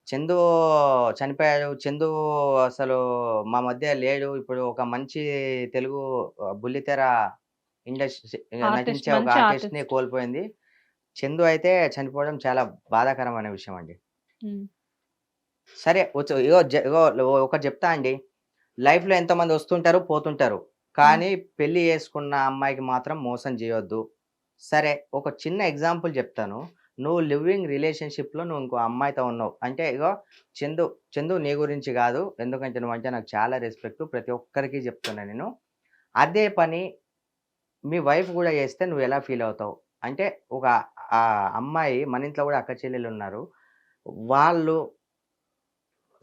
చందు చనిపోయాడు. చందు అసలు మా మధ్య లేడు. ఇప్పుడు ఒక మంచి తెలుగు బుల్లితెర ఇండస్ట్రీ ఆర్టిస్ట్, నటించే ఒక మంచి ఆర్టిస్ట్‌ని ఆర్టిస్ట్. కోల్పోయింది. చందు అయితే చనిపోవడం చాలా బాధాకరమైన విషయం అండి. హ్మ్. సరే ఇగో ఒకటి చెప్తా అండి. లైఫ్‌లో ఎంతోమంది వస్తుంటారు, పోతుంటారు. హ్మ్. కానీ పెళ్లి చేసుకున్న అమ్మాయికి మాత్రం మోసం చేయొద్దు. సరే ఒక చిన్న ఎగ్జాంపుల్ చెప్తాను. నువ్వు లివింగ్ రిలేషన్‌షిప్‌లో నువ్వు ఇంకో అమ్మాయితో ఉన్నావు. అంటే ఇగో చందు, చందు నీ గురించి కాదు. ఎందుకంటే నువ్వంటే నాకు చాలా రెస్పెక్ట్. ప్రతి ఒక్కరికి చెప్తున్నా నేను. అదే పని మీ వైఫ్ గూడా చేస్తే నువ్వెలా ఫీల్ అవుతావు? అంటే ఒక అమ్మాయి మన ఇంట్లో గూడా అక్క చెల్లెలున్నారు. వాళ్ళు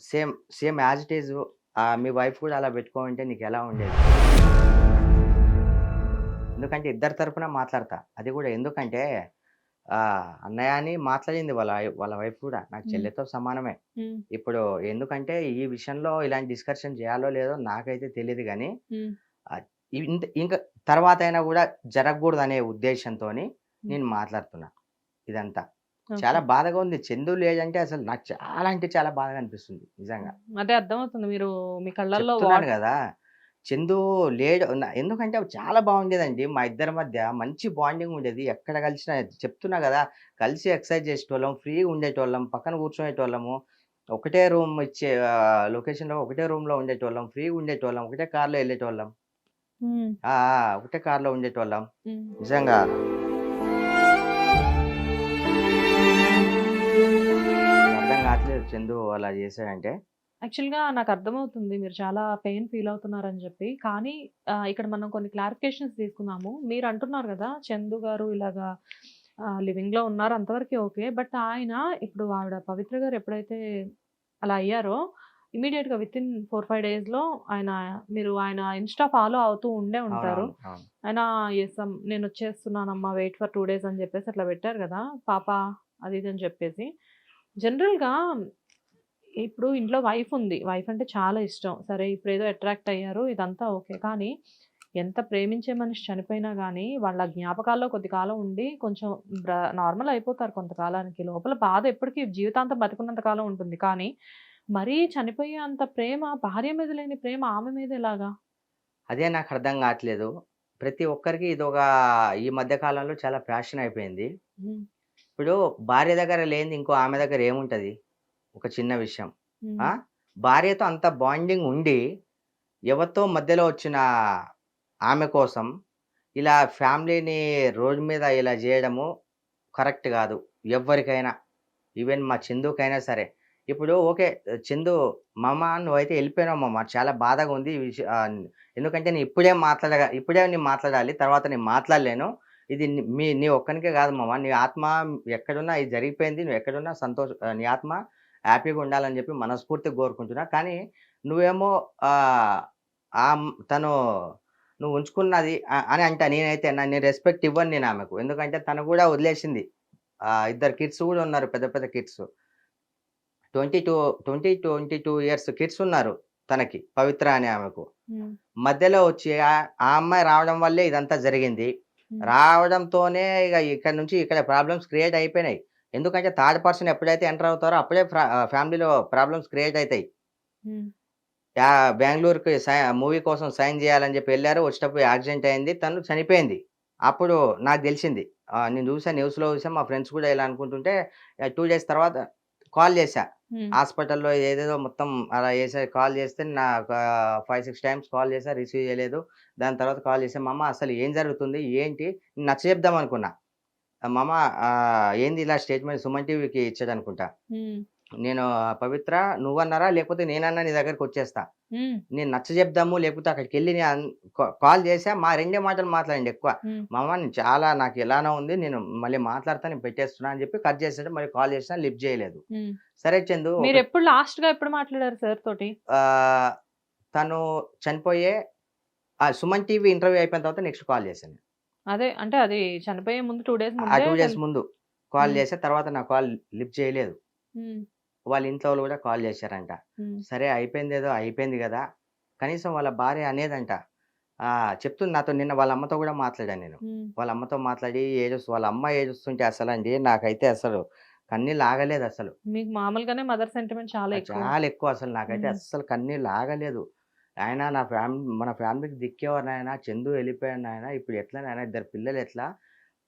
same, same as it is me wife కూడా అలా పెట్టుకోనుంటే నీకెలా ఉండేది? ఎందుకంటే ఇద్దరి తరపున మాట్లాడతా. అది గూడా ఎందుకంటే అన్నయ్య అని మాట్లాడింది వాళ్ళ వైఫ్ కూడా. నాకు హ్మ్. చెల్లెతో సమానమే. హ్మ్. ఇప్పుడు ఎందుకంటే ఈ విషయంలో ఇలాంటి డిస్కషన్ చేయాలో లేదో నాకైతే తెలీదు గానీ హ్మ్. ఆహ్, ఇంకా తర్వాతైనా గూడా జరగకూడదనే ఉద్దేశ్యంతోని హ్మ్. నేను మాట్లాడుతున్నా ఇదంతా. ఓకే. చాలా బాధగా ఉంది. చందు లేదంటే అసలు నాకు చాలా అంటే చాలా బాధగా అనిపిస్తుంది నిజంగా. అదే అర్థమవుతుంది. మీరు మీ కళ్ళల్లో చెప్తున్నాను గదా! చందు లేడు ఎందుకంటే అవి చాలా బాగుండేదండి. మా ఇద్దరి మధ్య మంచి బాండింగ్ ఉండేది. ఎక్కడ కలిసినా చెప్తున్నా గదా! కలిసి ఎక్సర్సైజ్ చేసేటోళ్ళం, ఫ్రీగా ఉండేటోళ్ళం, పక్కన కూర్చునేటోళ్ళము. ఒకటే రూమ్ ఇచ్చే లొకేషన్‌లో ఒకటే రూమ్‌లో ఉండేటోళ్ళం, ఫ్రీగా ఉండేటోళ్ళం, ఒకటే కార్‌లో ఎళ్ళేటోళ్ళం. హ్మ్. ఒకటే కార్‌లో ఉండేటోళ్ళం. హ్మ్. నిజంగా. అర్థం కావట్లేదు చందు అలా చేశాడంటే. యాక్చువల్‌గా నాకర్థమవుతుంది. మీరు చాలా పెయిన్ ఫీల్ అవుతున్నారని జెప్పి. కానీ ఇక్కడ మనం కొన్ని క్లారిఫికేషన్స్ తీసుకుందాము. మీరంటున్నారు గదా! చందు గారు ఇలాగా లివింగ్‌లో ఉన్నారు అంతవరకే ఓకే. బట్ ఆయన ఇప్పుడు ఆవిడ పవిత్ర గారు ఎప్పుడైతే అలా అయ్యారో ఇమ్మీడియేట్‌గా వితిన్ 4, 5 డేస్‌లో ఆయన ఆయన ఇన్‌స్టా ఫాలో అవుతూ ఉండే ఉంటారు. అవునవును. అవును. ఆయన నేనొచ్చేస్తున్నానమ్మా వెయిట్ ఫర్ 2 డేస్ అని జెప్పేసి అట్లా పెట్టారు గదా! పాప అది ఇది అని చెప్పేసి. జనరల్‌గా ఇప్పుడు ఇంట్లో వైఫ్ ఉంది. వైఫ్ అంటే చాలా ఇష్టం. సరే ఇప్పుడేదో అట్రాక్ట్ అయ్యారు ఇదంతా ఓకే. కానీ ఎంత ప్రేమించే మనిషి చనిపోయినా గానీ, వాళ్ళ జ్ఞాపకాల్లో కొద్ది కాలం ఉండి కొంచెం నార్మల్ అయిపోతారు కొంతకాలానికి. లోపల బాధ ఎప్పటికి జీవితాంతం బతికున్నంత కాలం ఉంటుంది. కానీ మరీ చనిపోయే అంత ప్రేమ భార్య మీద లేని ప్రేమ ఆమె మీద ఎలాగా? అదే నాకర్థం కావట్లేదు. ప్రతి ఒక్కరికి ఈ మధ్య కాలంలో చాలా ఫ్యాషన్ అయిపోయింది. హ్మ్. ఇప్పుడు భార్య దగ్గర లేనిది ఇంకో ఆమె దగ్గర ఏముంటది? ఒక చిన్న విషయం. హ్మ్. ఆ! భార్యతో అంత బాండింగ్ ఉండి, ఎవరితో మధ్యలో వచ్చిన ఆమె కోసం ఇలా ఫ్యామిలీని రోడ్ మీద ఇలా జేయడము కరెక్ట్ గాదు. ఎవ్వరికైనా. ఈవెన్ మా చందుకైనా సరే. ఇప్పుడు ఓకే. చందు మామ నువ్వైతే ఎళ్ళిపోయినావు మామ. చాలా బాధగా ఉంది. ఎందుకంటే నేను ఇప్పుడే నేను మాట్లాడాలి. తర్వాత నేను మాట్లాడలేను. ఇది నీ ఒక్కనికే గాదు మామ. నీ ఆత్మ ఎక్కడున్నా ఇది జరిగిపోయింది. నువ్వు ఎక్కడున్నా నీ ఆత్మ హ్యాపీగా ఉండాలని జెప్పి మనస్ఫూర్తిగా కోరుకుంటున్నా. కానీ నువ్వేమో ఆహ్, తను నువ్వు ఉంచుకున్నది అని అంటా నేనైతే. నేను రెస్పెక్ట్ ఇవ్వను నేనామెకు. ఎందుకంటే తను గూడా వదిలేసింది. ఇద్దరు కిడ్స్ గూడా ఉన్నారు. పెద్ద పెద్ద కిడ్స్. 22 ఇయర్స్ కిడ్స్ ఉన్నారు తనకి. పవిత్ర అనే ఆమెకు. హ్మ్. మధ్యలో వచ్చి ఆ అమ్మాయి రావడం వల్లే ఇదంతా జరిగింది. హ్మ్. రావడంతోనే ఇక్కడి నుంచి ఇక్కడ ప్రాబ్లమ్స్ క్రియేట్ అయిపోయినాయి. ఎందుకంటే థర్డ్ పర్సన్ ఎప్పుడైతే ఎంటర్ అవుతారో అప్పుడే ఫ్యామిలీలో ప్రాబ్లమ్స్ క్రియేట్ అయితాయి. హ్మ్. బెంగుళూరుకి మూవీ కోసం సైన్ జేయాలని జెప్పి ఎళ్లారు. వచ్చేటప్పుడు యాక్సిడెంట్ అయింది. తను చనిపోయింది. అప్పుడు నాకు దెలిసింది. నేను జూసా న్యూస్‌లో జూసా. మా ఫ్రెండ్స్ గూడా ఇలా అనుకుంటుంటే 2 డేస్ తర్వాత కాల్ జేశా. హ్మ్. హాస్పిటల్‌లో ఏదేదో మొత్తం అలా కాల్ జేస్తే నాకు 5, 6 టైమ్స్ కాల్ జేశా. రిసీవ్ జేయలేదు. దాని తర్వాత కాల్ జేశా. మామ అసలు ఏం జరుగుతుంది? ఏంటి? నచ్చజెప్దాం అనుకున్నా. మామ ఏంది ఇలా స్టేట్‌మెంట్ సుమన్ టీవీకి ఇచ్చాడనుకుంటా. హ్మ్. నేను పవిత్ర నువ్వన్నారా? లేకపోతే నేనన్నా నీ దగ్గరికొచ్చేస్తా. హ్మ్. నేను నచ్చజెప్దాము, లేకపోతే అక్కడికెళ్ళి నే అన్ కాల్ చేసా. మా రెండే మాటలు మాట్లాడండి ఎక్కువ. హ్మ్. మామ నాకు ఎలానో ఉంది. నేను మళ్ళీ మాట్లాడతా. నేను పెట్టేస్తున్నా అని చెప్పి కట్ చేసాడు. మళ్ళీ కాల్ చేసినా లిఫ్ట్ చేయలేదు. హ్మ్. సరే చందు మీరెప్పుడు లాస్ట్‌గా ఎప్పుడు మాట్లాడారు సార్ తోటి? ఆహ్, తను చనిపోయే సుమన్ టీవీ ఇంటర్వ్యూ అయిపోయిన తర్వాత నెక్స్ట్ కాల్ చేశాను. అదే అంటే అది చనిపోయే ముందు 2 డేస్ ఆ ముందే 2 డేస్ ముందు కాల్ హ్మ్. చేసా. తర్వాత నా కాల్ లిఫ్ట్ చేయలేదు. హ్మ్. వాళ్ళ ఇంట్లో వాళ్ళు కూడా కాల్ చేశారంట. హ్మ్. సరే అయిపోయిందేదో అయిపోయింది గదా! కనీసం వాళ్ళ భార్య అనేదంట. చెప్తుంది నాతో నిన్న వాళ్ళ అమ్మతో గూడా మాట్లాడాను నేను. హ్మ్. వాళ్ళ అమ్మతో మాట్లాడి వాళ్ళ అమ్మ ఏడుస్తుంటే అసలండి నాకైతే అసలు కన్నీళ్ళు ఆగలేదసలు. మీకు మామూలుగానే మదర్ సెంటిమెంట్ చాలా ఎక్కువ. చాలా ఎక్కువ అసలు నాకైతే హ్మ్. అస్సలు కన్నీళ్ళు ఆగలేదు. నాయనా మన ఫ్యామిలీకి దిక్కేవారు నాయనా. చందు వెళ్ళిపోయాడు నాయనా. ఇప్పుడు ఎట్లా నాయనా? ఇద్దరు పిల్లలు ఎట్లా?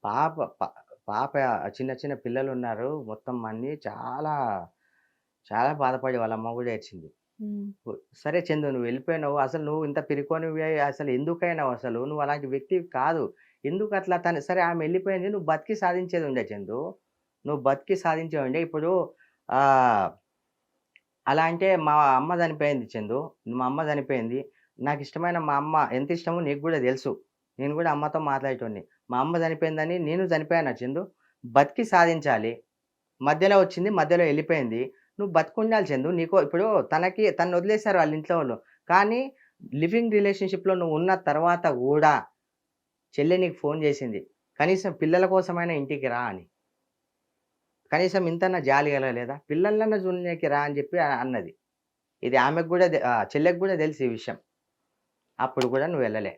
పాప ప పాప చిన్న చిన్న పిల్లలున్నారు. మొత్తం అన్నీ చాలా, చాలా బాధపడి వాళ్ళ అమ్మ గూడా ఏడ్చింది. హ్మ్. సరే చందు నువ్వు వెళ్ళిపోయినావు. అసలు నువ్వు ఇంత పిరికోనివి అసలు ఎందుకైనావు అసలు? నువ్వు అలాంటి వ్యక్తివి కాదు. ఎందుకట్లా సరే ఆమె వెళ్ళిపోయింది. నువ్వు బతికి సాధించేది ఉండే చందు. నువ్వు బతికి సాధించేవి ఉండే. ఇప్పుడు ఆహ్, అలా అంటే మా అమ్మ చనిపోయింది చందు. మా అమ్మ చనిపోయింది. నాకిష్టమైన మా అమ్మ ఎంత ఇష్టమో నీకు గూడా తెలుసు. నేను గూడా అమ్మతో మాట్లాడేటోడిని. మా అమ్మ చనిపోయిందని నేను చనిపోయానా చందు? బతికి సాధించాలి. మధ్యలో వచ్చింది. మధ్యలో ఎళ్ళిపోయింది. నువ్వు బతికుండాలి చందు. ఇప్పుడు తననొదిలేసారు ఆళ్ళ ఇంట్లో వాళ్ళు. కానీ లివింగ్ రిలేషన్‌షిప్‌లో నువ్వు ఉన్న తర్వాత గూడా చెల్లె నీకు ఫోను జేసింది. కనీసం పిల్లల కోసమైనా ఇంటికి రా అని. కనీసం ఇంతన్నా జాలి కలగలేదా? పిల్లలనన్నా జూడనీకి రా అని జెప్పి అన్నది. ఇది ఆమెకు గూడా చెల్లెకి గూడా తెలుసు ఈ విషయం. అప్పుడు గూడా నువ్వు వెళ్ళలే.